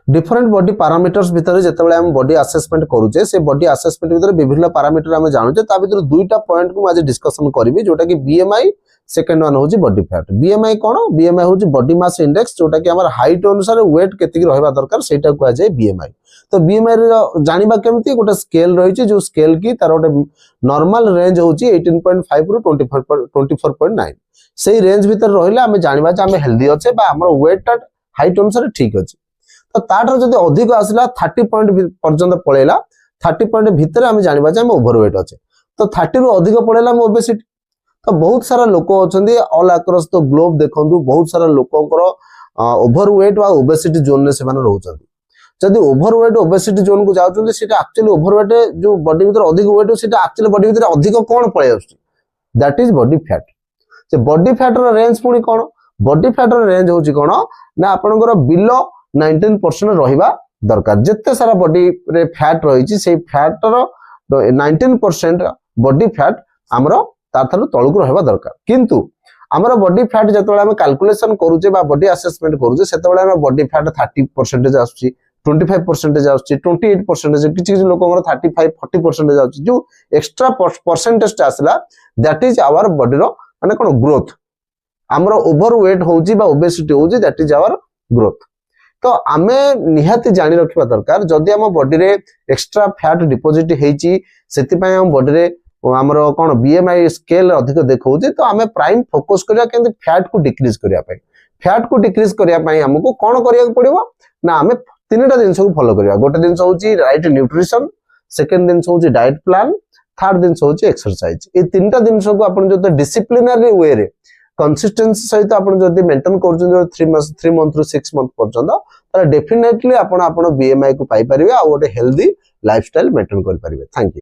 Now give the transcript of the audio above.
Different body parameters भितर जेतेबेले हम body assessment करूचे से बॉडी असेसमेंट भितर विभिन्न पैरामीटर हम जानूचे ता भितर दुईटा पॉइंट को आज डिस्कशन करबी जोटा कि बीएमआई सेकंड वन होची बॉडी फैट। बीएमआई कोन बीएमआई होची बॉडी मास इंडेक्स जोटा कि हमर हाइट अनुसार वेट केतिक रहबा दरकार सेटा को जाय बीएमआई। तो बीएमआई रे जानिबा केमती गोटे स्केल रहिछि जो स्केल की तार गोटे नॉर्मल रेंज होची 18.5 रु 24.9 सेही रेंज भितर रहिला हम जानिबा जे हम हेल्दी अछे बा हमर वेट हाइट अनुसार ठीक अछि। तो ताठर जदि अधिक आसला 30 पॉइंट पर्यंत पळेला 30 पॉइंट भितर हम जानिबा जे हम ओवरवेट अछे। तो 30 रु अधिक पळेला हम ओबेसिटी। तो बहुत सारा लोक अछंदी ऑल अक्रॉस द ग्लोब देखंतु बहुत सारा लोकंकर ओवरवेट वा ओबेसिटी जोन रे सेमान रहउछंदी। जदि ओवरवेट ओबेसिटी जोन को जाउछंदी सेटा एक्चुअली ओवरवेट जो बॉडी भीतर अधिक वेट सेटा एक्चुअली बॉडी भीतर अधिक कोन पळे आछी दैट इज बॉडी फैट। से बॉडी फैट रो रेंज पुनी कोन बॉडी फैट रो रेंज होची कोन ना आपनकर बिलो 19% रहिबा दरकार। जत्ते सारा बॉडी रे फैट रहिछि से फैट रो 19% बॉडी फैट हमरो तारथारु तळकु रहबा दरकार। किंतु हमरो बॉडी फैट जतबेला हम कैलकुलेशन करूचे बा बॉडी असेसमेंट करूचे सेतबेला हम बॉडी फैट 30% आछी 25% आछी 28% किछि किछि लोकंगर 35 40% आछी जो एक्स्ट्रा परसेंटेज आसला दैट इज आवर बॉडी रो माने कोन ग्रोथ। हमरो ओवरवेट होउची बा ओबेसिटी होउची दैट इज आवर ग्रोथ। तो आमे निहाती जानि रखिबा दरकार जदि हम बॉडी रे एक्स्ट्रा फैट डिपोजिट हेची सेति पय हम बॉडी रे हमरो कोन बीएमआई स्केल अधिक देखौचे तो आमे प्राइम फोकस करिया केंति फैट को डिक्रीज करिया पय। फैट को डिक्रीज करिया पय हमको कोन करिया पड़िबो ना आमे तीनटा दिन को फॉलो करिया। गोटे दिन होची राइट न्यूट्रिशन सेकंड दिन होची डाइट प्लान थर्ड दिन होची एक्सरसाइज। ए तीनटा दिन को आपण जते डिसिप्लिनरी वे रे कंसिस्टेंसी सहित आपण जदि मेंटेन करछन 3 मंथ रु 6 मंथ पर्यंत ताले डेफिनेटली आपण बीएमआई को पाई परिबे आ गोटे हेल्दी लाइफस्टाइल मेंटेन कर परिबे। Thank you.